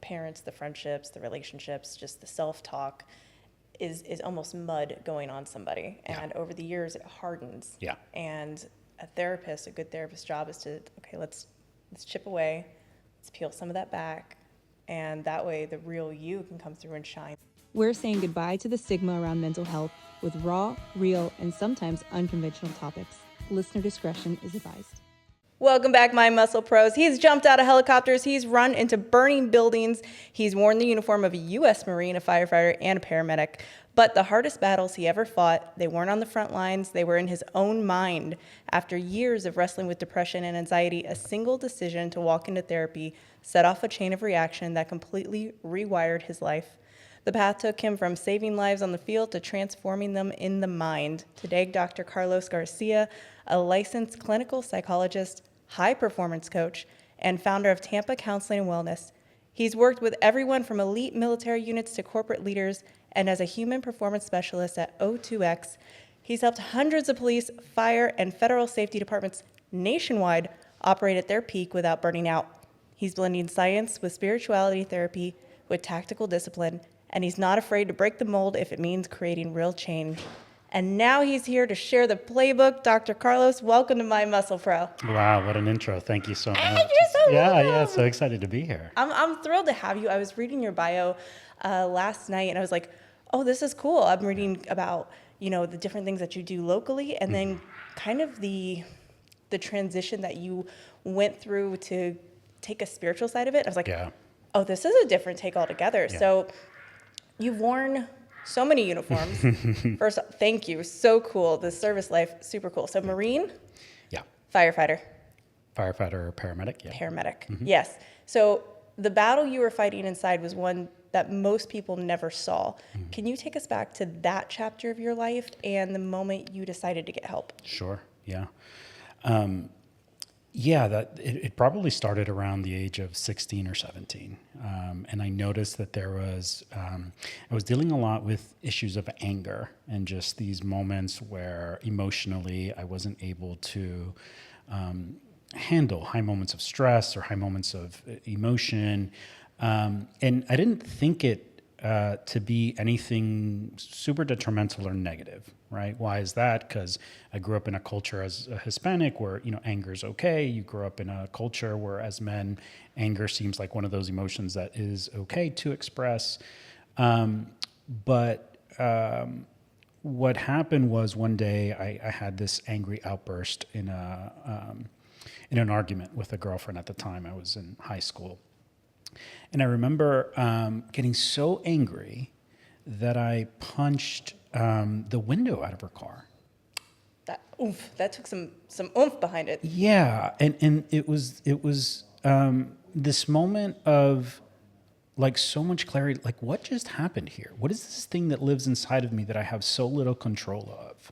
parents, the friendships, the relationships, just the self-talk is almost mud going on somebody. And over the years, it hardens. Yeah. And a good therapist's job is to, okay, let's chip away, let's peel some of that back, and that way the real you can come through and shine. We're saying goodbye to the stigma around mental health with raw, real, and sometimes unconventional topics. Listener discretion is advised. Welcome back, my muscle pros. He's jumped out of helicopters. He's run into burning buildings. He's worn the uniform of a U.S. Marine, a firefighter, and a paramedic. But the hardest battles he ever fought, they weren't on the front lines. They were in his own mind. After years of wrestling with depression and anxiety, a single decision to walk into therapy set off a chain of reaction that completely rewired his life. The path took him from saving lives on the field to transforming them in the mind. Today, Dr. Carlos Garcia, a licensed clinical psychologist, high-performance coach, and founder of Tampa Counseling and Wellness. He's worked with everyone from elite military units to corporate leaders, and as a human performance specialist at O2X, he's helped hundreds of police, fire, and federal safety departments nationwide operate at their peak without burning out. He's blending science with spirituality therapy with tactical discipline, and he's not afraid to break the mold if it means creating real change. And now he's here to share the playbook. Dr. Carlos, welcome to My Muscle Pro. Wow, what an intro. Thank you so much. You're so welcome. So excited to be here. I'm thrilled to have you. I was reading your bio last night, and I was like, oh, this is cool. I'm reading about, the different things that you do locally, and then kind of the transition that you went through to take a spiritual side of it. I was like, oh, this is a different take altogether. Yeah. So you've worn so many uniforms. First, thank you. So cool. The service life, super cool. So Marine? Yeah. Firefighter? Firefighter or paramedic? Yeah. Paramedic, yes. So the battle you were fighting inside was one that most people never saw. Can you take us back to that chapter of your life and the moment you decided to get help? Sure, yeah. It probably started around the age of 16 or 17. And I noticed that I was dealing a lot with issues of anger and just these moments where emotionally I wasn't able to handle high moments of stress or high moments of emotion. And I didn't think it to be anything super detrimental or negative, right? Why is that? Because I grew up in a culture as a Hispanic where, anger is okay. You grew up in a culture where as men, anger seems like one of those emotions that is okay to express. But what happened was one day I had this angry outburst in an argument with a girlfriend at the time. I was in high school. And I remember getting so angry that I punched the window out of her car. That took some oomph behind it. Yeah, and it was this moment of like so much clarity. Like, what just happened here? What is this thing that lives inside of me that I have so little control of?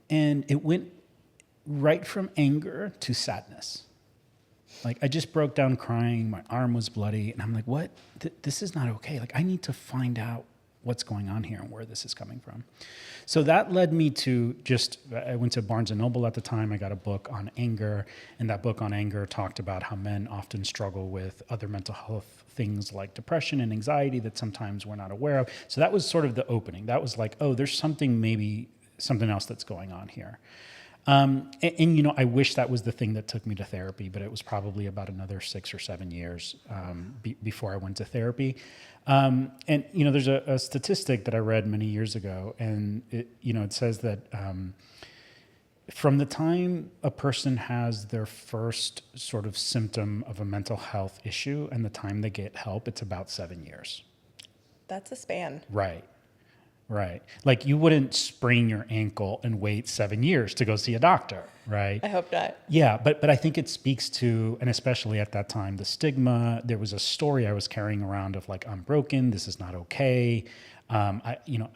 And it went right from anger to sadness. Like, I just broke down crying. My arm was bloody. And I'm like, what? This is not okay. Like, I need to find out what's going on here and where this is coming from. So that led me to I went to Barnes & Noble at the time. I got a book on anger. And that book on anger talked about how men often struggle with other mental health things like depression and anxiety that sometimes we're not aware of. So that was sort of the opening. That was like, oh, there's something else that's going on here. And I wish that was the thing that took me to therapy, but it was probably about another 6 or 7 years before I went to therapy. And there's a statistic that I read many years ago, and it says that from the time a person has their first sort of symptom of a mental health issue and the time they get help, it's about 7 years. That's a span. Right. Like, you wouldn't sprain your ankle and wait 7 years to go see a doctor, right? I hope not. Yeah, but I think it speaks to, and especially at that time, the stigma. There was a story I was carrying around of like, I'm broken, this is not okay. I'm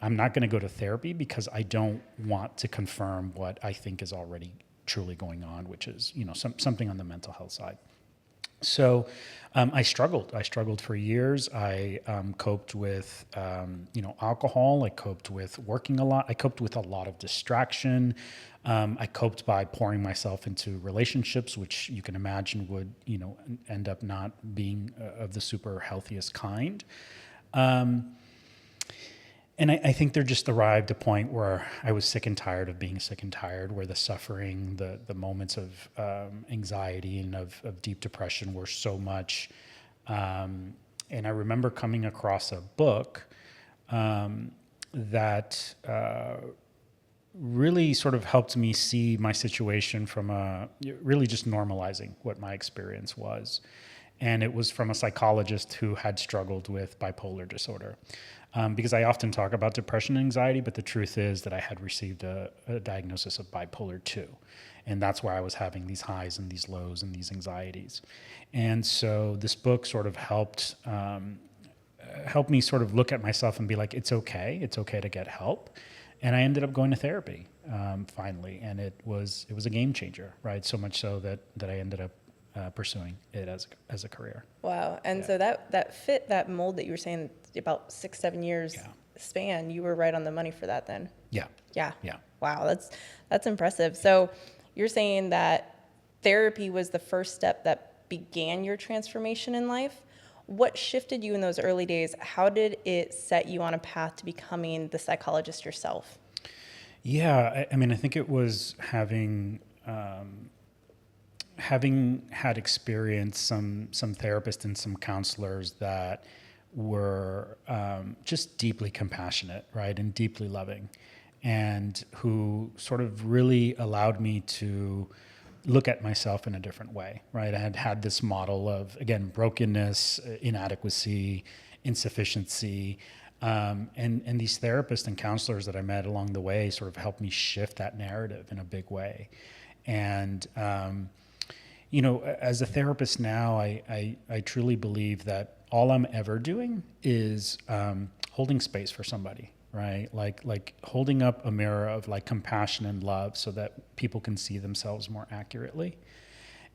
not going to go to therapy because I don't want to confirm what I think is already truly going on, which is, something on the mental health side. So I struggled for years. I coped with, alcohol. I coped with working a lot. I coped with a lot of distraction. I coped by pouring myself into relationships, which you can imagine would, end up not being of the super healthiest kind. And I think there just arrived a point where I was sick and tired of being sick and tired, where the suffering, the moments of anxiety and of deep depression were so much. And I remember coming across a book that really sort of helped me see my situation from really just normalizing what my experience was. And it was from a psychologist who had struggled with bipolar disorder. Because I often talk about depression and anxiety, but the truth is that I had received a diagnosis of bipolar 2. And that's why I was having these highs and these lows and these anxieties. And so this book sort of helped me sort of look at myself and be like, it's okay to get help. And I ended up going to therapy finally, and it was a game changer, right? So much so that I ended up pursuing it as a career. Wow. And so that fit that mold that you were saying, about 6-7 years span, you were right on the money for that then. Yeah. Wow, that's impressive. So you're saying that therapy was the first step that began your transformation in life. What shifted you in those early days? How did it set you on a path to becoming the psychologist yourself? Yeah, I mean, I think it was having had experience some therapists and some counselors that were just deeply compassionate, right, and deeply loving, and who sort of really allowed me to look at myself in a different way, right? I had this model of, again, brokenness, inadequacy, insufficiency, and these therapists and counselors that I met along the way sort of helped me shift that narrative in a big way. And as a therapist now, I truly believe that all I'm ever doing is holding space for somebody, right? Like holding up a mirror of like compassion and love so that people can see themselves more accurately.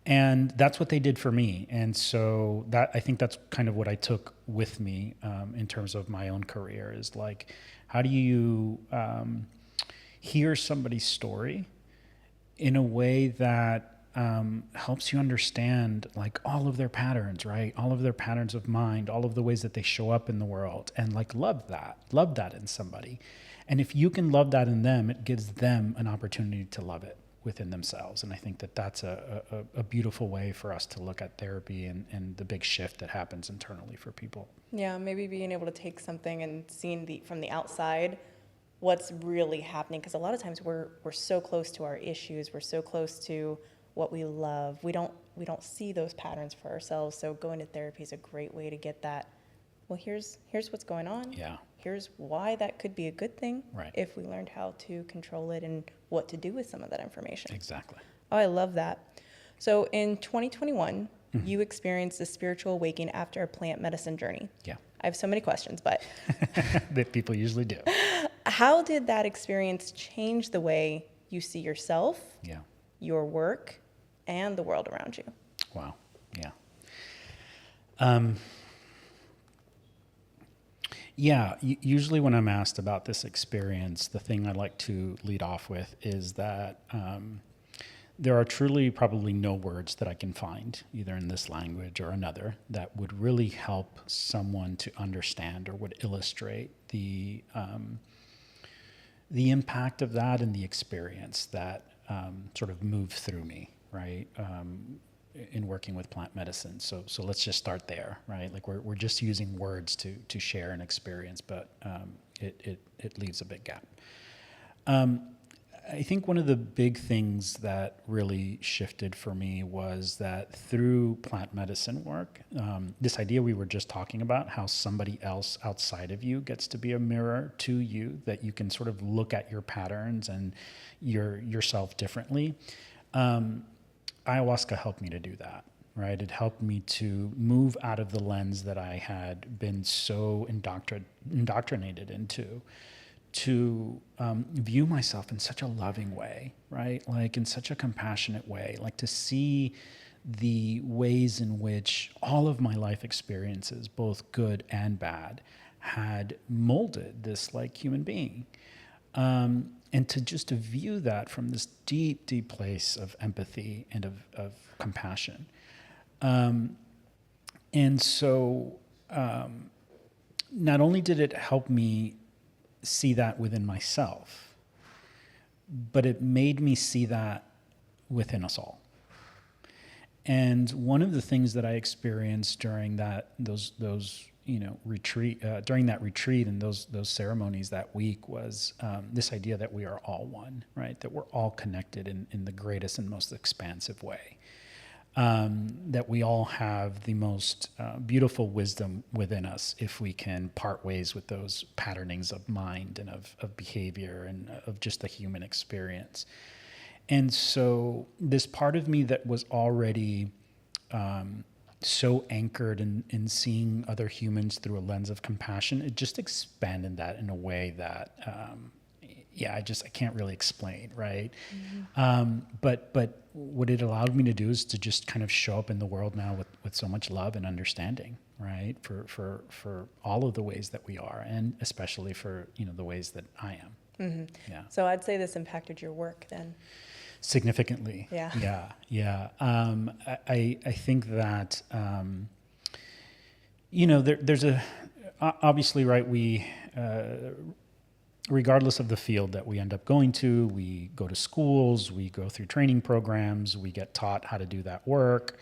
And that's what they did for me. And so I think that's kind of what I took with me in terms of my own career, is like, how do you hear somebody's story in a way that helps you understand like all of their patterns, right? All of their patterns of mind, all of the ways that they show up in the world, and like love that in somebody. And if you can love that in them, it gives them an opportunity to love it within themselves. And I think that that's a beautiful way for us to look at therapy and the big shift that happens internally for people. Yeah, maybe being able to take something and seeing from the outside what's really happening, because a lot of times we're so close to our issues, we're so close to what we love, we don't see those patterns for ourselves. So going to therapy is a great way to get that. Well, here's what's going on. Yeah. Here's why that could be a good thing, right, if we learned how to control it and what to do with some of that information. Exactly. Oh, I love that. So in 2021, you experienced a spiritual awakening after a plant medicine journey. Yeah. I have so many questions, but that people usually do. How did that experience change the way you see yourself, your work, and the world around you? Wow. Yeah. Usually when I'm asked about this experience, the thing I like to lead off with is that there are truly probably no words that I can find, either in this language or another, that would really help someone to understand or would illustrate the impact of that and the experience that sort of moved through me, right? In working with plant medicine. So let's just start there, right? Like we're just using words to share an experience, but it leaves a big gap. I think one of the big things that really shifted for me was that through plant medicine work, this idea we were just talking about, how somebody else outside of you gets to be a mirror to you, that you can sort of look at your patterns and yourself differently. Ayahuasca helped me to do that, right? It helped me to move out of the lens that I had been so indoctrinated into, to view myself in such a loving way, right? Like in such a compassionate way, like to see the ways in which all of my life experiences, both good and bad, had molded this like human being. and to just to view that from this deep, deep place of empathy and of compassion. And so not only did it help me see that within myself, but it made me see that within us all. And one of the things that I experienced during those retreat during that retreat and those ceremonies that week was this idea that we are all one, right? That we're all connected in the greatest and most expansive way. That we all have the most beautiful wisdom within us if we can part ways with those patternings of mind and of behavior and of just the human experience. And so this part of me that was already so anchored in seeing other humans through a lens of compassion, it just expanded that in a way that, I can't really explain, right? Mm-hmm. But what it allowed me to do is to just kind of show up in the world now with so much love and understanding, right? For all of the ways that we are, and especially for, the ways that I am. Mm-hmm. Yeah. So I'd say this impacted your work then. Significantly. Yeah. Yeah. I think that, there's obviously, right, we, regardless of the field that we end up going to, we go to schools, we go through training programs, we get taught how to do that work.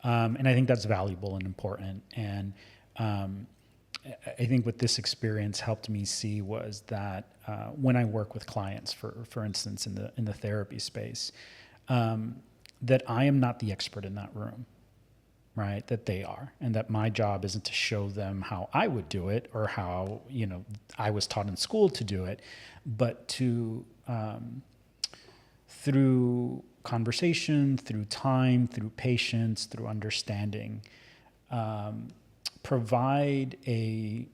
And I think that's valuable and important. And I think what this experience helped me see was that when I work with clients, for instance, in the therapy space, that I am not the expert in that room, right? That they are, and that my job isn't to show them how I would do it or how I was taught in school to do it, but to through conversation, through time, through patience, through understanding. Provide a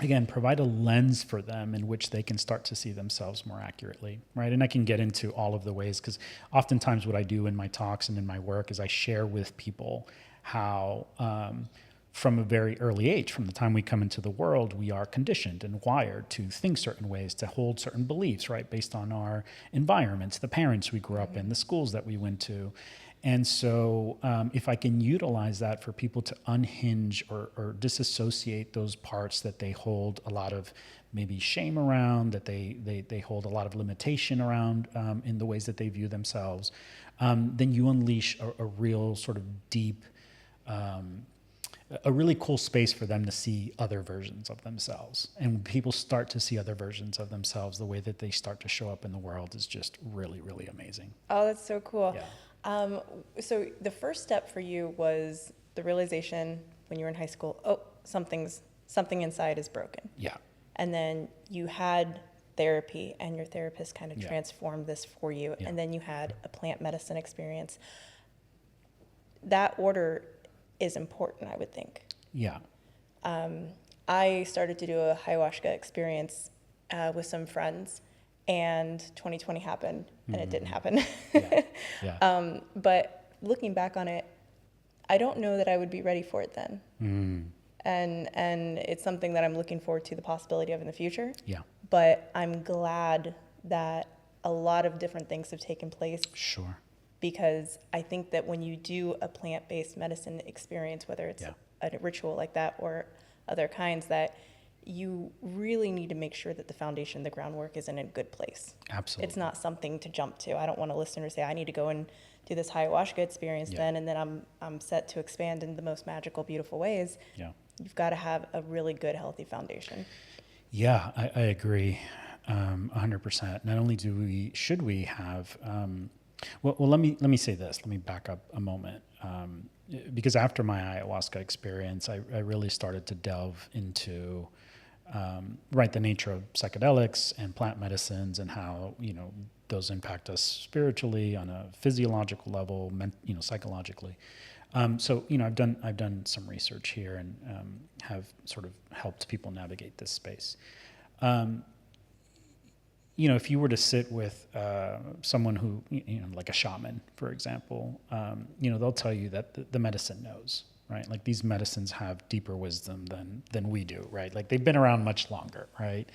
lens for them in which they can start to see themselves more accurately, right? And I can get into all of the ways, because oftentimes what I do in my talks and in my work is I share with people how from a very early age, from the time we come into the world, we are conditioned and wired to think certain ways, to hold certain beliefs, right? Based on our environments, the parents we grew up in, the schools that we went to. And so if I can utilize that for people to unhinge or disassociate those parts that they hold a lot of maybe shame around, that they hold a lot of limitation around in the ways that they view themselves, then you unleash a real sort of deep, a really cool space for them to see other versions of themselves. And when people start to see other versions of themselves, the way that they start to show up in the world is just really, really amazing. Oh, that's so cool. Yeah. So the first step for you was the realization when you were in high school, something inside is broken. Yeah. And then you had therapy and your therapist kind of transformed this for you. Yeah. And then you had a plant medicine experience. That order is important, I would think. Yeah. I started to do a ayahuasca experience with some friends, and 2020 happened, and it didn't happen. Yeah. But looking back on it, I don't know that I would be ready for it then. And it's something that I'm looking forward to the possibility of in the future. Yeah. But I'm glad that a lot of different things have taken place. Sure. Because I think that when you do a plant-based medicine experience, whether it's a ritual like that or other kinds, that you really need to make sure that the foundation, the groundwork is in a good place. Absolutely. It's not something to jump to. I don't want a listener to say, I need to go and do this ayahuasca experience then, and then I'm set to expand in the most magical, beautiful ways. Yeah. You've got to have a really good, healthy foundation. Yeah, I agree 100%. Not only should we have... Well, let me say this. Let me back up a moment. Because after my ayahuasca experience, I really started to delve into the nature of psychedelics and plant medicines and how those impact us spiritually on a physiological level, psychologically. So I've done some research here and have sort of helped people navigate this space. If you were to sit with someone who, like a shaman, for example, they'll tell you that the medicine knows, right? Like these medicines have deeper wisdom than we do, right? Like they've been around much longer, right?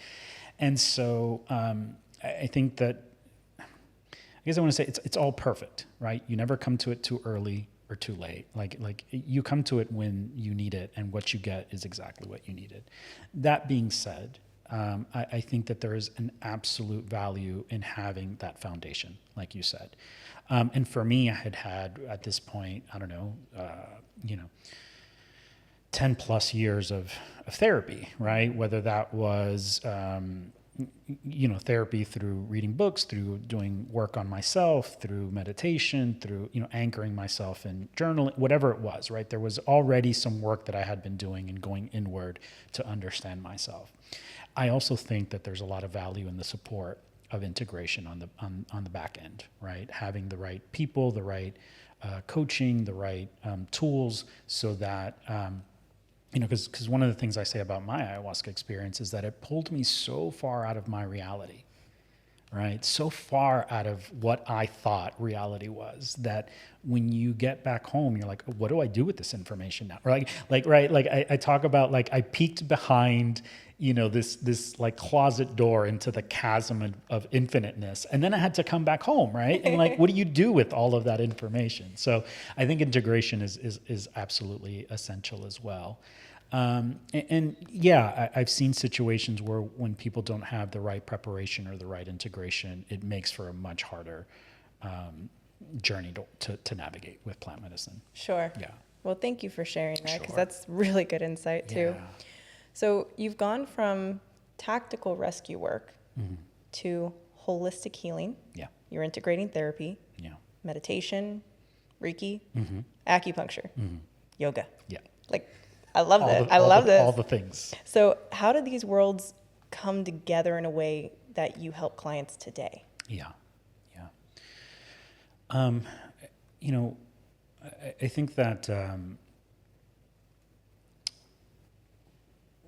And so I think that, I guess I want to say it's all perfect, right? You never come to it too early or too late. Like you come to it when you need it, and what you get is exactly what you needed. That being said, I think that there is an absolute value in having that foundation, like you said. And for me, I had at this point, I don't know, 10 plus years of therapy, right? Whether that was, therapy through reading books, through doing work on myself, through meditation, through, anchoring myself in journaling, whatever it was, right? There was already some work that I had been doing and going inward to understand myself. I also think that there's a lot of value in the support of integration on the back end, right? Having the right people, the right coaching, the right tools, so that because one of the things I say about my ayahuasca experience is that it pulled me so far out of my reality, right? So far out of what I thought reality was, that when you get back home, you're like, what do I do with this information now? Or I talk about, like, I peeked behind, this like closet door into the chasm of infiniteness. And then I had to come back home, right? And like, what do you do with all of that information? So I think integration is absolutely essential as well. I've seen situations where when people don't have the right preparation or the right integration, it makes for a much harder journey to navigate with plant medicine. Sure. Yeah. Well, thank you for sharing that, because Sure. that's really good insight too. Yeah. So you've gone from tactical rescue work to holistic healing. Yeah. You're integrating therapy, Yeah. meditation, Reiki, acupuncture, yoga. Yeah. Like, I love that. All the things. So how do these worlds come together in a way that you help clients today? Yeah. Yeah. I think that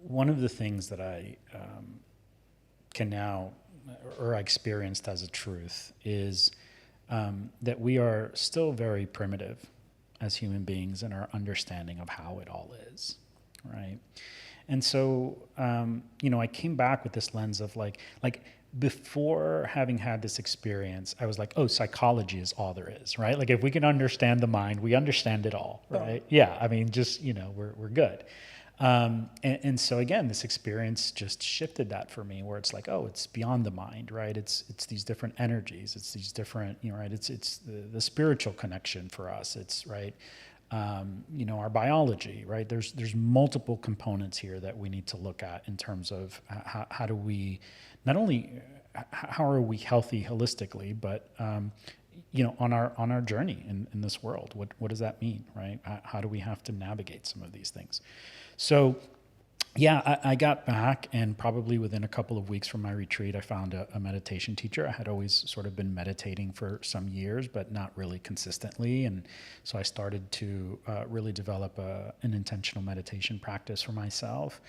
one of the things that I can now, or I experienced as a truth, is that we are still very primitive as human beings in our understanding of how it all is, right? And so, I came back with this lens of like before having had this experience, I was like, oh, psychology is all there is, right? Like if we can understand the mind, we understand it all, right? Yeah, I mean, just, we're good. And so again, this experience just shifted that for me, where it's like, oh, it's beyond the mind, right? It's these different energies. It's these different, right? It's the spiritual connection for us. It's right. Our biology, right? There's multiple components here that we need to look at in terms of how do we, not only how are we healthy holistically, but on our journey in this world, what does that mean, right? How do we have to navigate some of these things? So, yeah, I got back, and probably within a couple of weeks from my retreat, I found a meditation teacher. I had always sort of been meditating for some years, but not really consistently. And so I started to really develop an intentional meditation practice for myself.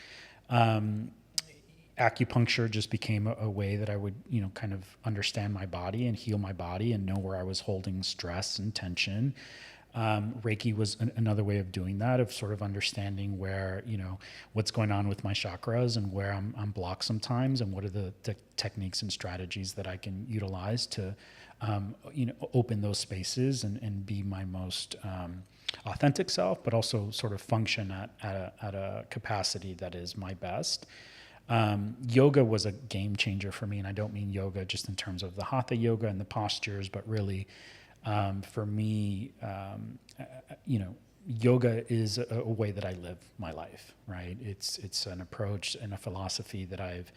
Acupuncture just became a way that I would, kind of understand my body and heal my body and know where I was holding stress and tension. Reiki was another way of doing that, of sort of understanding where, what's going on with my chakras and where I'm blocked sometimes, and what are the techniques and strategies that I can utilize to, open those spaces and be my most authentic self, but also sort of function at a capacity that is my best. Yoga was a game changer for me, and I don't mean yoga just in terms of the hatha yoga and the postures, but really, for me, yoga is a way that I live my life, right? It's an approach and a philosophy that I've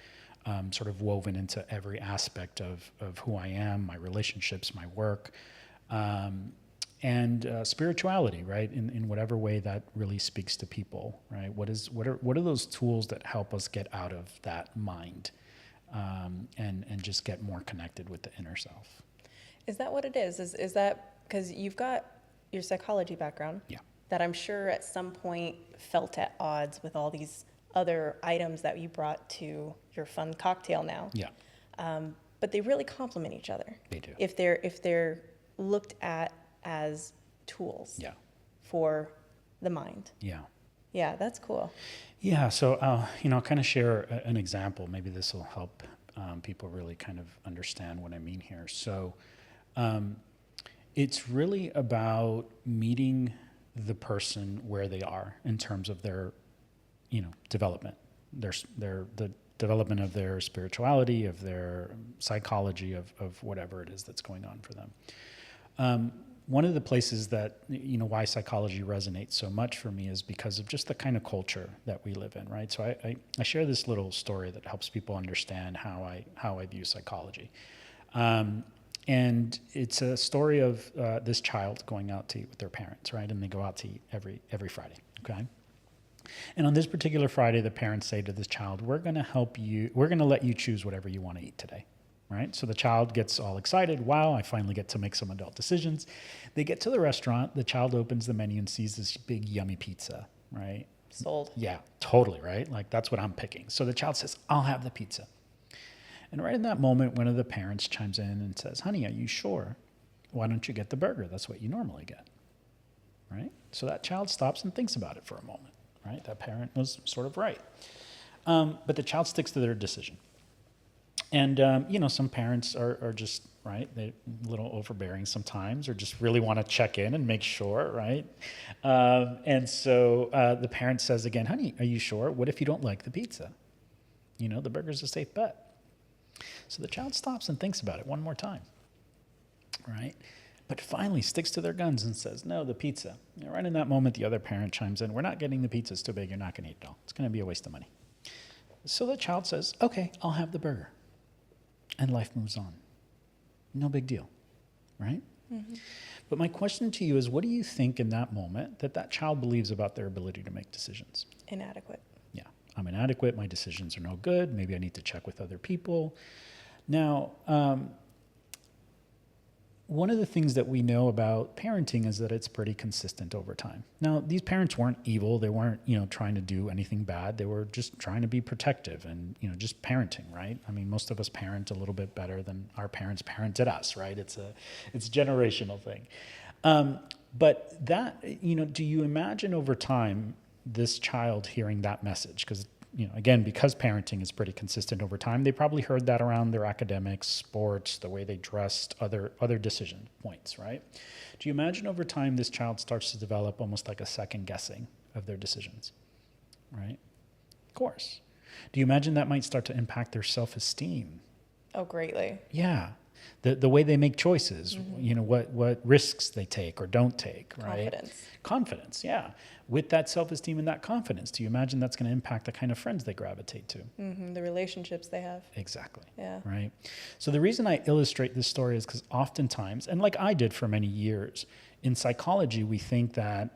sort of woven into every aspect of who I am, my relationships, my work, and spirituality, right? In whatever way that really speaks to people, right? What are those tools that help us get out of that mind, and just get more connected with the inner self? Is that what it is? Is that because you've got your psychology background? Yeah. That I'm sure at some point felt at odds with all these other items that you brought to your fun cocktail now. Yeah. But they really complement each other. They do. If they're looked at as tools. Yeah. For the mind. Yeah. Yeah, that's cool. Yeah. So, I'll kind of share an example. Maybe this will help people really kind of understand what I mean here. So, it's really about meeting the person where they are in terms of their, development, the development of their spirituality, of their psychology, of whatever it is that's going on for them. One of the places that, why psychology resonates so much for me is because of just the kind of culture that we live in, right? So I share this little story that helps people understand how I view psychology. And it's a story of this child going out to eat with their parents, right? And they go out to eat every Friday, okay? And on this particular Friday, the parents say to this child, we're going to let you choose whatever you want to eat today, right? So the child gets all excited. Wow, I finally get to make some adult decisions. They get to the restaurant. The child opens the menu and sees this big, yummy pizza, right? Sold. Yeah, totally, right? Like, that's what I'm picking. So the child says, I'll have the pizza. And right in that moment, one of the parents chimes in and says, honey, are you sure? Why don't you get the burger? That's what you normally get, right? So that child stops and thinks about it for a moment, right? That parent was sort of right. But the child sticks to their decision. And, some parents are just, right, they're a little overbearing sometimes, or just really want to check in and make sure, right? And so the parent says again, honey, are you sure? What if you don't like the pizza? The burger's a safe bet. So the child stops and thinks about it one more time, right? But finally sticks to their guns and says, no, the pizza. And right in that moment, the other parent chimes in, we're not getting the pizza. It's too big. You're not going to eat it all. It's going to be a waste of money. So the child says, okay, I'll have the burger. And life moves on. No big deal, right? Mm-hmm. But my question to you is, what do you think in that moment that child believes about their ability to make decisions? Inadequate. Yeah, I'm inadequate. My decisions are no good. Maybe I need to check with other people. Now, one of the things that we know about parenting is that it's pretty consistent over time. Now, these parents weren't evil. They weren't, trying to do anything bad. They were just trying to be protective and, just parenting, right? I mean, most of us parent a little bit better than our parents parented us, right? It's a generational thing. But that, do you imagine over time this child hearing that message? Because again, because parenting is pretty consistent over time, they probably heard that around their academics, sports, the way they dressed, other decision points, right? Do you imagine over time this child starts to develop almost like a second guessing of their decisions, right? Of course. Do you imagine that might start to impact their self-esteem? Oh, greatly. Yeah. The way they make choices, what risks they take or don't take, right? Confidence, yeah. With that self-esteem and that confidence, do you imagine that's going to impact the kind of friends they gravitate to? Mm-hmm. The relationships they have. Exactly. Yeah. Right? So the reason I illustrate this story is because oftentimes, and like I did for many years, in psychology, we think that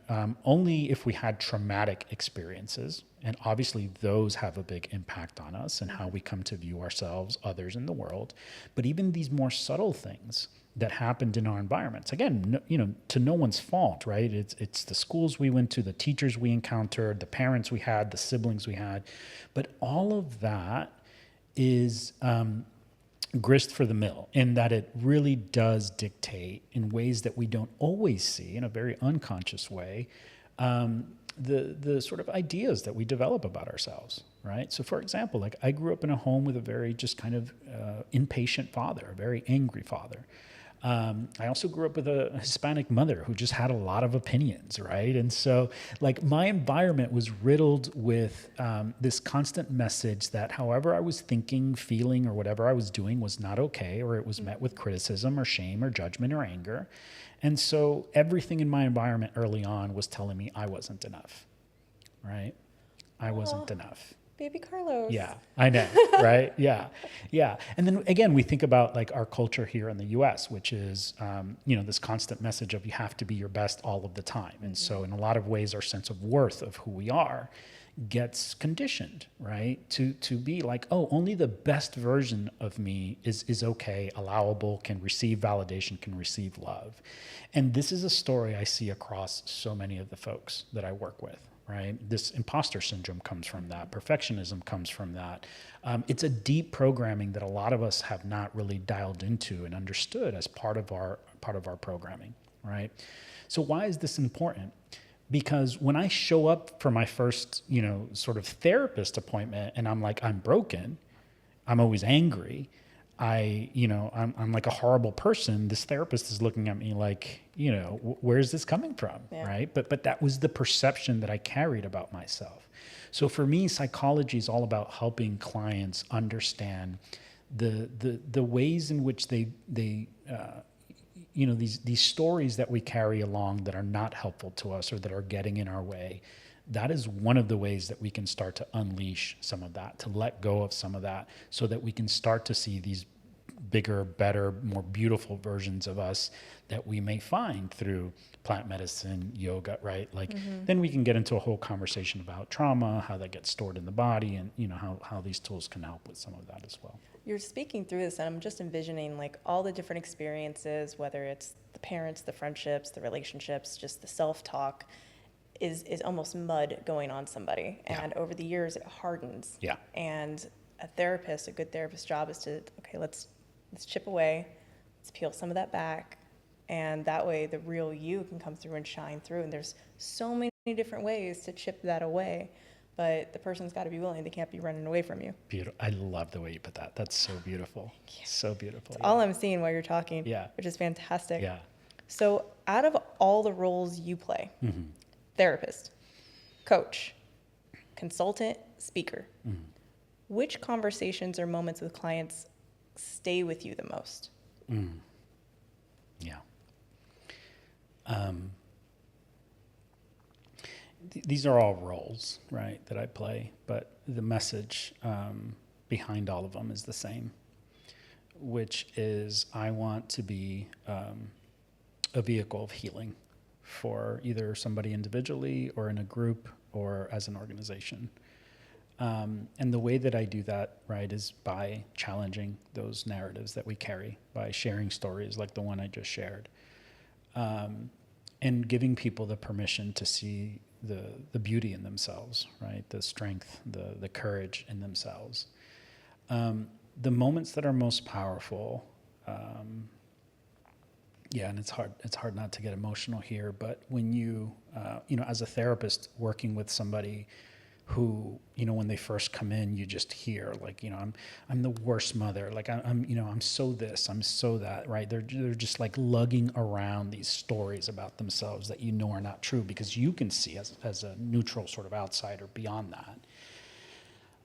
only if we had traumatic experiences, and obviously those have a big impact on us and how we come to view ourselves, others in the world, but even these more subtle things that happened in our environments. Again, to no one's fault, right? It's the schools we went to, the teachers we encountered, the parents we had, the siblings we had, but all of that is grist for the mill in that it really does dictate in ways that we don't always see in a very unconscious way, the sort of ideas that we develop about ourselves, right? So for example, like I grew up in a home with a very just kind of impatient father, a very angry father. I also grew up with a Hispanic mother who just had a lot of opinions, right? And so like my environment was riddled with this constant message that however I was thinking, feeling, or whatever I was doing was not okay, or it was met with criticism or shame or judgment or anger. And so everything in my environment early on was telling me I wasn't enough, right? I wasn't enough. Baby Carlos. Yeah, I know, right? Yeah. And then again, we think about like our culture here in the U.S., which is, this constant message of you have to be your best all of the time. And so in a lot of ways, our sense of worth of who we are gets conditioned, right? To be like, oh, only the best version of me is okay, allowable, can receive validation, can receive love. And this is a story I see across so many of the folks that I work with. Right? This imposter syndrome comes from that. Perfectionism comes from that. It's a deep programming that a lot of us have not really dialed into and understood as part of our programming, right? So why is this important? Because when I show up for my first, sort of therapist appointment and I'm like, I'm broken, I'm always angry, I'm like a horrible person, this therapist is looking at me like, where's this coming from, Yeah. right? But that was the perception that I carried about myself. So for me, psychology is all about helping clients understand the ways in which these stories that we carry along that are not helpful to us or that are getting in our way. That is one of the ways that we can start to unleash some of that, to let go of some of that, so that we can start to see these bigger, better, more beautiful versions of us that we may find through plant medicine, yoga, right? Like, then we can get into a whole conversation about trauma, how that gets stored in the body, and how these tools can help with some of that as well. You're speaking through this, and I'm just envisioning like all the different experiences, whether it's the parents, the friendships, the relationships, just the self-talk is almost mud going on somebody. Yeah. And over the years, it hardens. Yeah. And a good therapist's job is to, okay, let's chip away, let's peel some of that back. And that way the real you can come through and shine through. And there's so many different ways to chip that away. But the person's got to be willing. They can't be running away from you. Beautiful. I love the way you put that. That's so beautiful. So beautiful. All I'm seeing while you're talking, Yeah. which is fantastic. Yeah. So out of all the roles you play, therapist, coach, consultant, speaker, which conversations or moments with clients stay with you the most? Yeah. These are all roles, right, that I play, but the message behind all of them is the same, which is I want to be a vehicle of healing for either somebody individually or in a group or as an organization. And the way that I do that, right, is by challenging those narratives that we carry, by sharing stories like the one I just shared, and giving people the permission to see the beauty in themselves, right, the strength, the courage in themselves. The moments that are most powerful, and it's hard not to get emotional here, but when you as a therapist working with somebody who, when they first come in, you just hear like, I'm the worst mother. Like I'm so this, I'm so that, right? They're just like lugging around these stories about themselves that are not true because you can see as a neutral sort of outsider beyond that.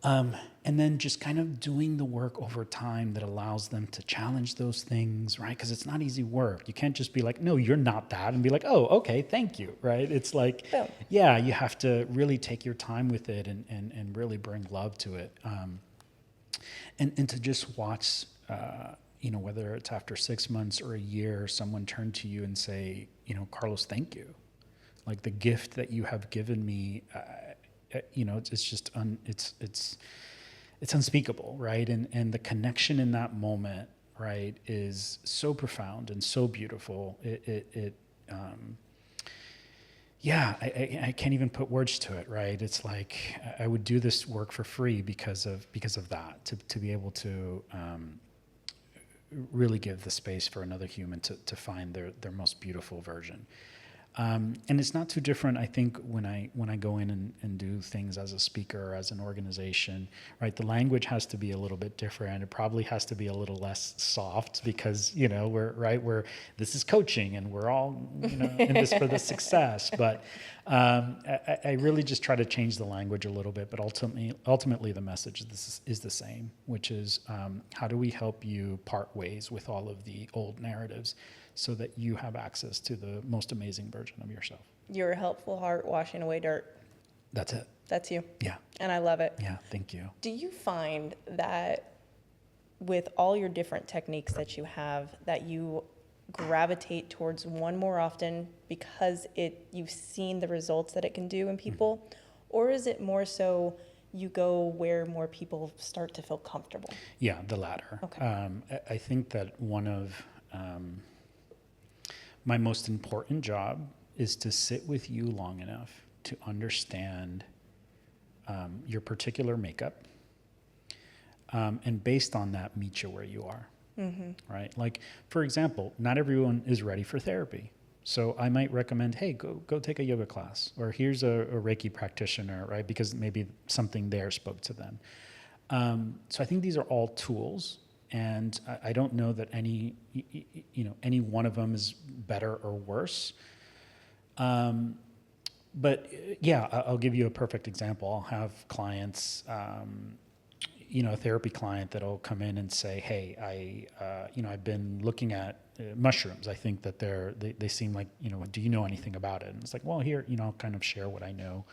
And then just kind of doing the work over time that allows them to challenge those things, right? Because it's not easy work. You can't just be like, no, you're not that, and be like, oh, okay, thank you, right? It's like, you have to really take your time with it and really bring love to it. And to just watch, whether it's after 6 months or a year, someone turn to you and say, Carlos, thank you. Like the gift that you have given me, it's just it's unspeakable, right? And the connection in that moment, right, is so profound and so beautiful. I can't even put words to it, right? It's like I would do this work for free because of that, to be able to really give the space for another human to find their most beautiful version. And it's not too different, I think, when I go in and do things as a speaker or as an organization, right? The language has to be a little bit different. It probably has to be a little less soft because, we're this is coaching and we're all, in this for the success. But I really just try to change the language a little bit. But ultimately the message is the same, which is how do we help you part ways with all of the old narratives so that you have access to the most amazing version of yourself. Your helpful heart washing away dirt. That's it. That's you. Yeah. And I love it. Yeah, thank you. Do you find that with all your different techniques that you have, that you gravitate towards one more often because you've seen the results that it can do in people? Mm-hmm. Or is it more so you go where more people start to feel comfortable? Yeah, the latter. Okay. I think that one of my most important job is to sit with you long enough to understand your particular makeup, and based on that, meet you where you are. Mm-hmm. Right? Like, for example, not everyone is ready for therapy. So I might recommend, hey, go take a yoga class, or here's a Reiki practitioner, right? Because maybe something there spoke to them. So I think these are all tools, and I don't know that any one of them is better or worse. But yeah, I'll give you a perfect example. I'll have clients, a therapy client that'll come in and say, hey, I've been looking at mushrooms. I think that they seem like, do you know anything about it? And it's like, well, here, I'll kind of share what I know.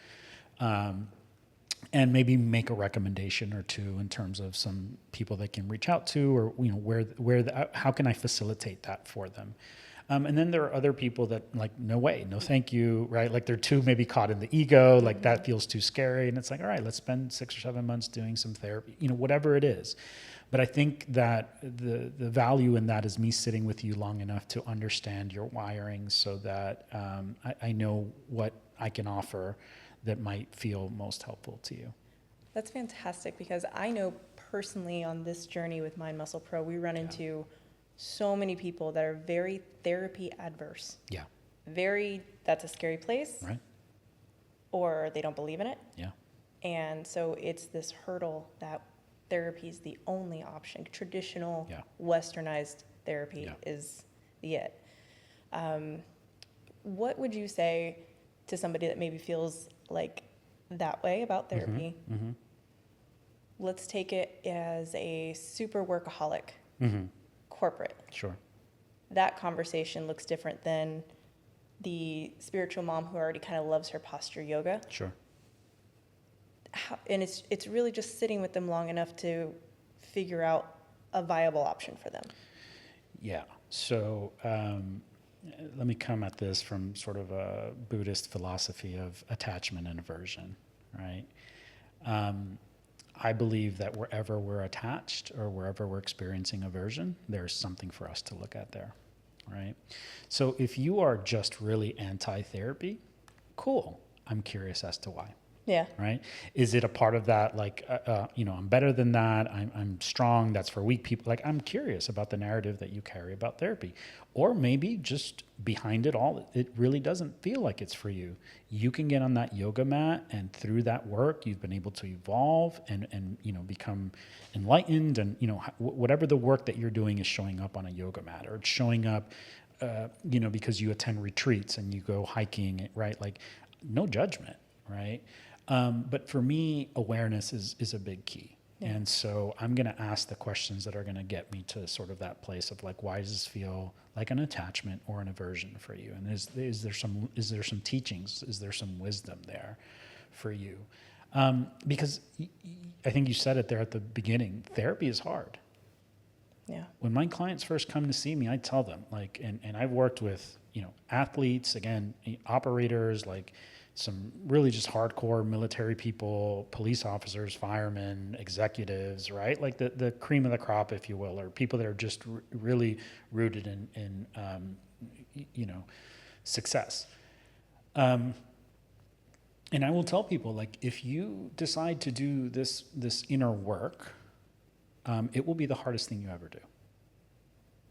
And maybe make a recommendation or two in terms of some people they can reach out to, or how can I facilitate that for them? And then there are other people that like, no way, no thank you, right? Like they're too maybe caught in the ego, like that feels too scary. And it's like, all right, let's spend 6 or 7 months doing some therapy, whatever it is. But I think that the value in that is me sitting with you long enough to understand your wiring so that I know what I can offer that might feel most helpful to you. That's fantastic, because I know personally on this journey with Mind Muscle Pro, we run into so many people that are very therapy adverse. Yeah. That's a scary place. Right. Or they don't believe in it. Yeah. And so it's this hurdle that therapy is the only option. Traditional, westernized therapy is the it. What would you say to somebody that maybe feels like that way about therapy? Mm-hmm. Let's take it as a super workaholic. Corporate. Sure. That conversation looks different than the spiritual mom who already kind of loves her posture yoga. Sure. And it's really just sitting with them long enough to figure out a viable option for them. Yeah. So let me come at this from sort of a Buddhist philosophy of attachment and aversion, right? I believe that wherever we're attached or wherever we're experiencing aversion, there's something for us to look at there, right? So if you are just really anti-therapy, cool. I'm curious as to why. Yeah. Right? Is it a part of that, like, I'm better than that, I'm strong, that's for weak people? Like, I'm curious about the narrative that you carry about therapy. Or maybe just behind it all, it really doesn't feel like it's for you. You can get on that yoga mat, and through that work, you've been able to evolve and become enlightened, and, whatever the work that you're doing is showing up on a yoga mat, or it's showing up, because you attend retreats and you go hiking, right? Like, no judgment, right? But for me, awareness is a big key. Yeah. And so I'm going to ask the questions that are going to get me to sort of that place of like, why does this feel like an attachment or an aversion for you? And is there some teachings? Is there some wisdom there for you? Because I think you said it there at the beginning, therapy is hard. Yeah. When my clients first come to see me, I tell them, like, and I've worked with, athletes, again, operators, like some really just hardcore military people, police officers, firemen, executives, right? Like the cream of the crop, if you will, or people that are just really rooted in success. And I will tell people, like, if you decide to do this inner work, it will be the hardest thing you ever do.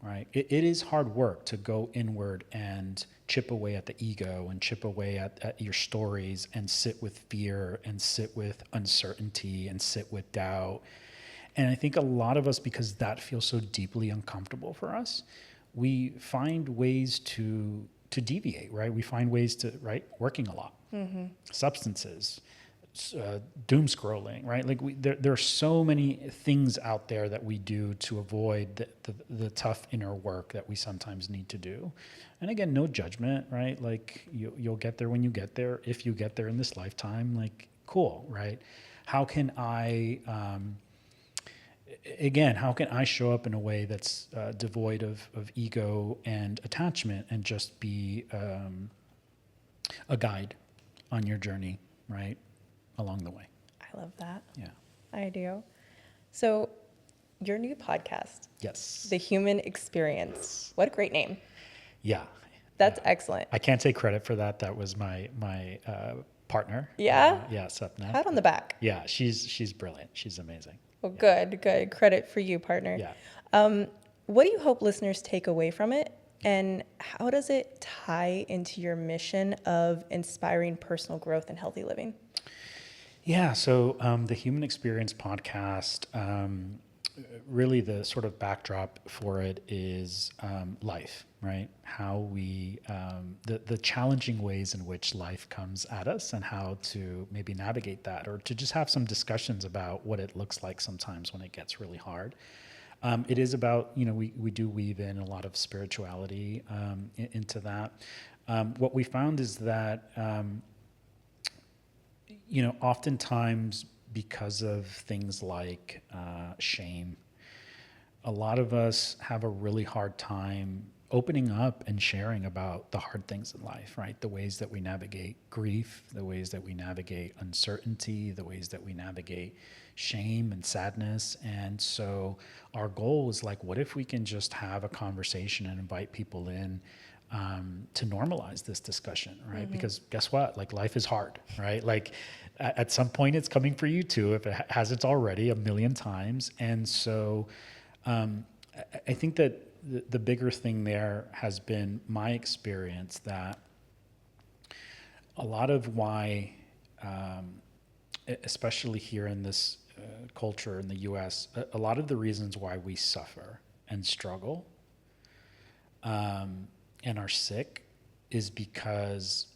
Right? It is hard work to go inward and chip away at the ego and chip away at your stories and sit with fear and sit with uncertainty and sit with doubt. And I think a lot of us, because that feels so deeply uncomfortable for us, we find ways to deviate, right? We find ways to, right? Working a lot, substances, doom scrolling, right? Like there are so many things out there that we do to avoid the tough inner work that we sometimes need to do. And again, no judgment, right? Like you'll get there when you get there. If you get there in this lifetime, like, cool, right? How can I, how can I show up in a way that's devoid of ego and attachment and just be a guide on your journey, right? Along the way. I love that. Yeah. I do. So your new podcast. Yes. The Human Experience. What a great name. Yeah. That's excellent. I can't take credit for that. That was my partner. Yeah? Yeah, Sapna. Pat on the back. Yeah, she's brilliant. She's amazing. Well, good. Credit for you, partner. Yeah. What do you hope listeners take away from it? And how does it tie into your mission of inspiring personal growth and healthy living? Yeah, so the Human Experience podcast, really the sort of backdrop for it is life, right? How we, the challenging ways in which life comes at us and how to maybe navigate that, or to just have some discussions about what it looks like sometimes when it gets really hard. It is about, we do weave in a lot of spirituality into that. What we found is that, oftentimes because of things like shame, a lot of us have a really hard time opening up and sharing about the hard things in life, right? The ways that we navigate grief, the ways that we navigate uncertainty, the ways that we navigate shame and sadness. And so our goal is like, what if we can just have a conversation and invite people in to normalize this discussion, right? Mm-hmm. Because guess what? Like, life is hard, right? Like at some point it's coming for you too, if it hasn't already a million times. And so I think that the bigger thing there has been my experience that a lot of why, especially here in this culture in the US, a lot of the reasons why we suffer and struggle and are sick is because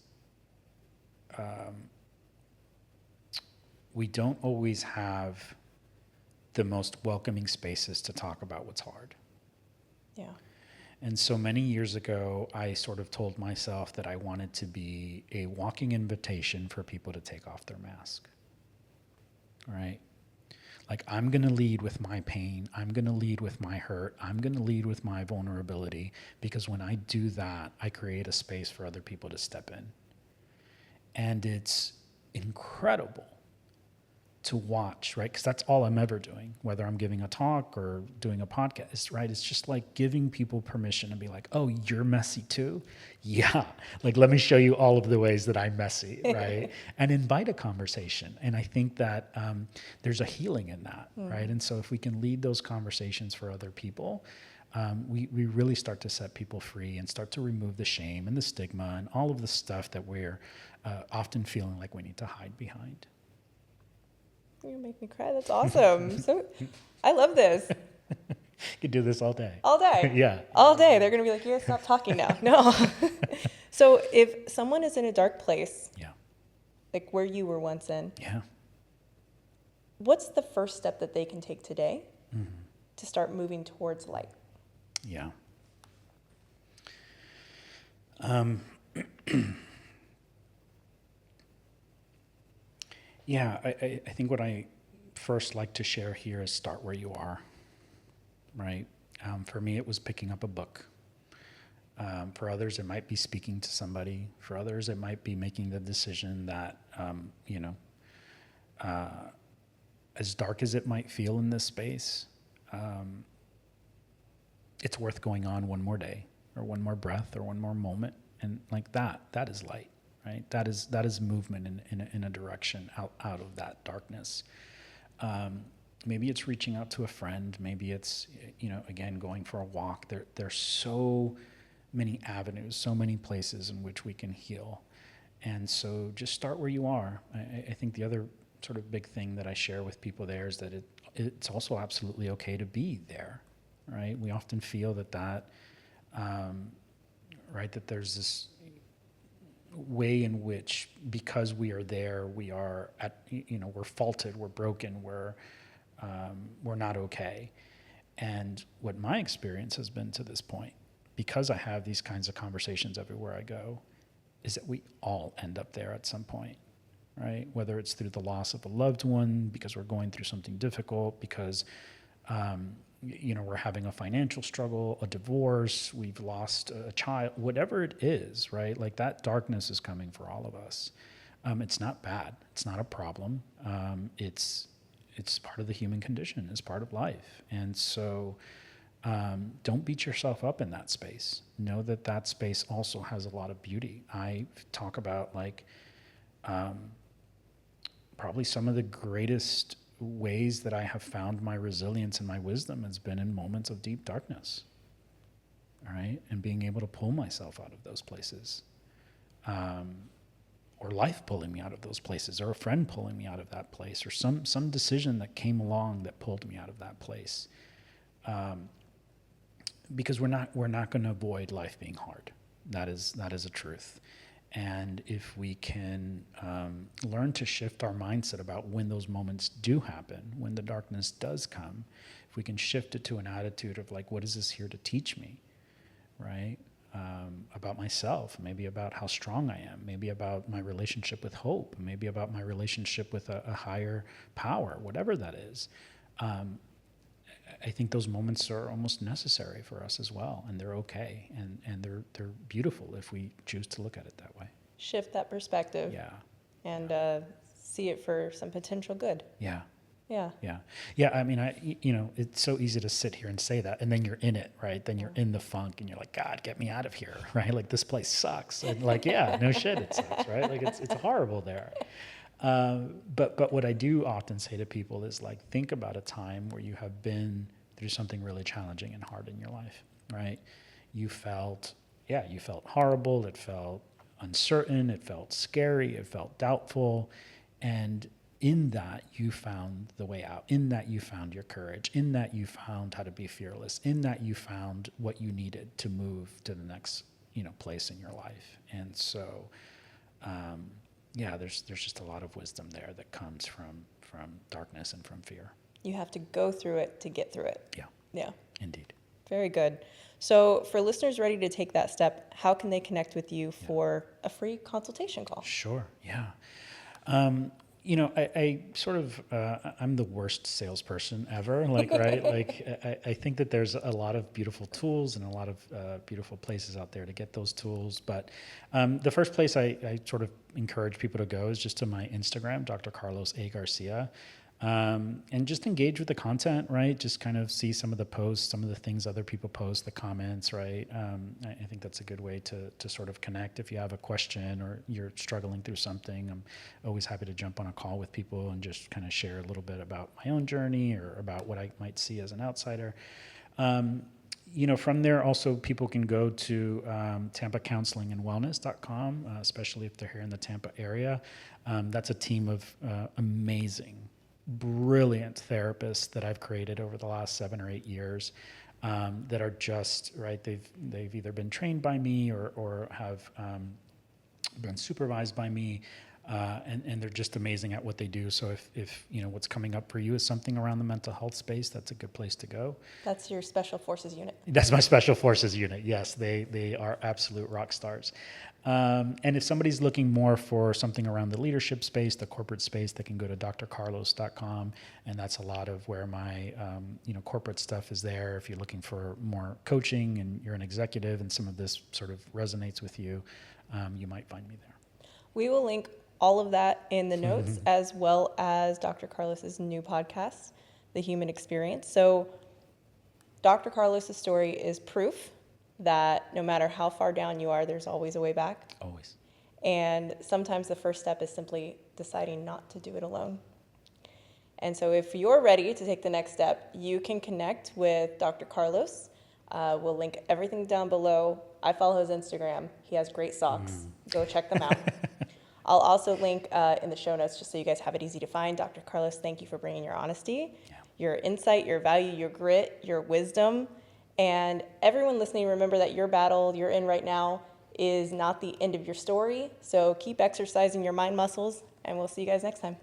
we don't always have the most welcoming spaces to talk about what's hard. Yeah. And so many years ago, I sort of told myself that I wanted to be a walking invitation for people to take off their mask, right? Like, I'm going to lead with my pain. I'm going to lead with my hurt. I'm going to lead with my vulnerability, because when I do that, I create a space for other people to step in. And it's incredible to watch, right? Because that's all I'm ever doing, whether I'm giving a talk or doing a podcast, right? It's just like giving people permission to be like, oh, you're messy too? Yeah. Like, let me show you all of the ways that I'm messy, right? And invite a conversation. And I think that there's a healing in that, right? And so if we can lead those conversations for other people, we really start to set people free and start to remove the shame and the stigma and all of the stuff that we're often feeling like we need to hide behind. You're gonna make me cry. That's awesome. So, I love this. You could do this all day. All day. Yeah. All day. They're gonna be like, "Yeah, stop talking now." No. So, if someone is in a dark place, Yeah. like where you were once in, Yeah. what's the first step that they can take today to start moving towards light? Yeah. Yeah, I think what I first like to share here is start where you are, right? For me, it was picking up a book. For others, it might be speaking to somebody. For others, it might be making the decision that, as dark as it might feel in this space, it's worth going on one more day or one more breath or one more moment. And like that is light. Right, that is movement in a direction out of that darkness. Maybe it's reaching out to a friend. Maybe it's again going for a walk. There's so many avenues, so many places in which we can heal, and so just start where you are. I think the other sort of big thing that I share with people there is that it's also absolutely okay to be there. Right, we often feel that that there's this way in which, because we are there, we are we're faulted, we're broken, we're not okay. And what my experience has been to this point, because I have these kinds of conversations everywhere I go, is that we all end up there at some point, right? Whether it's through the loss of a loved one, because we're going through something difficult, because we're having a financial struggle, a divorce, we've lost a child, whatever it is, right? Like, that darkness is coming for all of us. It's not bad. It's not a problem. It's part of the human condition. It's part of life. And so don't beat yourself up in that space. Know that space also has a lot of beauty. I talk about probably some of the greatest ways that I have found my resilience and my wisdom has been in moments of deep darkness. all right, and being able to pull myself out of those places, or life pulling me out of those places, or a friend pulling me out of that place, or some decision that came along that pulled me out of that place. Because we're not going to avoid life being hard. That is a truth. And if we can learn to shift our mindset about when those moments do happen, when the darkness does come, if we can shift it to an attitude of like, what is this here to teach me, right? About myself, maybe about how strong I am, maybe about my relationship with hope, maybe about my relationship with a higher power, whatever that is. I think those moments are almost necessary for us as well, and they're okay, and they're beautiful if we choose to look at it that way. Shift that perspective. Yeah. And see it for some potential good. Yeah. Yeah. Yeah. Yeah. I mean, it's so easy to sit here and say that, and then you're in it, right? Then you're in the funk and you're like, God, get me out of here, right? Like, this place sucks. And like, yeah, no shit, it sucks, right? Like, it's horrible there. But what I do often say to people is like, think about a time where you have been through something really challenging and hard in your life, right? You felt horrible. It felt uncertain. It felt scary. It felt doubtful. And in that, you found the way out. In that, you found your courage. In that, you found how to be fearless. In that, you found what you needed to move to the next, place in your life. And so, there's just a lot of wisdom there that comes from darkness and from fear. You have to go through it to get through it. Yeah. Yeah. Indeed. Very good. So for listeners ready to take that step, how can they connect with you for a free consultation call? Sure. Yeah. I sort of, I'm the worst salesperson ever, right? I think that there's a lot of beautiful tools and a lot of beautiful places out there to get those tools. But the first place I sort of encourage people to go is just to my Instagram, Dr. Carlos A. Garcia. And just engage with the content, right? Just kind of see some of the posts, some of the things other people post, the comments, right? I think that's a good way to sort of connect. If you have a question or you're struggling through something, I'm always happy to jump on a call with people and just kind of share a little bit about my own journey or about what I might see as an outsider. From there, also people can go to TampaCounselingandWellness.com, especially if they're here in the Tampa area. That's a team of amazing, brilliant therapists that I've created over the last 7 or 8 years that are just right. They've either been trained by me or have been supervised by me, and they're just amazing at what they do. So if what's coming up for you is something around the mental health space, that's a good place to go. That's your Special Forces unit. That's my Special Forces unit. Yes, they are absolute rock stars. And if somebody's looking more for something around the leadership space, the corporate space, they can go to drcarlos.com, and that's a lot of where my corporate stuff is there. If you're looking for more coaching and you're an executive and some of this sort of resonates with you, you might find me there. We will link all of that in the notes, as well as Dr. Carlos's new podcast, The Human Experience. So Dr. Carlos's story is proof that no matter how far down you are, there's always a way back. Always. And sometimes the first step is simply deciding not to do it alone. And so if you're ready to take the next step, you can connect with Dr. Carlos. We'll link everything down below. I follow his Instagram. He has great socks. Go check them out. I'll also link in the show notes just so you guys have it easy to find. Dr. Carlos, thank you for bringing your honesty, your insight, your value, your grit, your wisdom. And everyone listening, remember that your battle you're in right now is not the end of your story. So keep exercising your mind muscles, and we'll see you guys next time.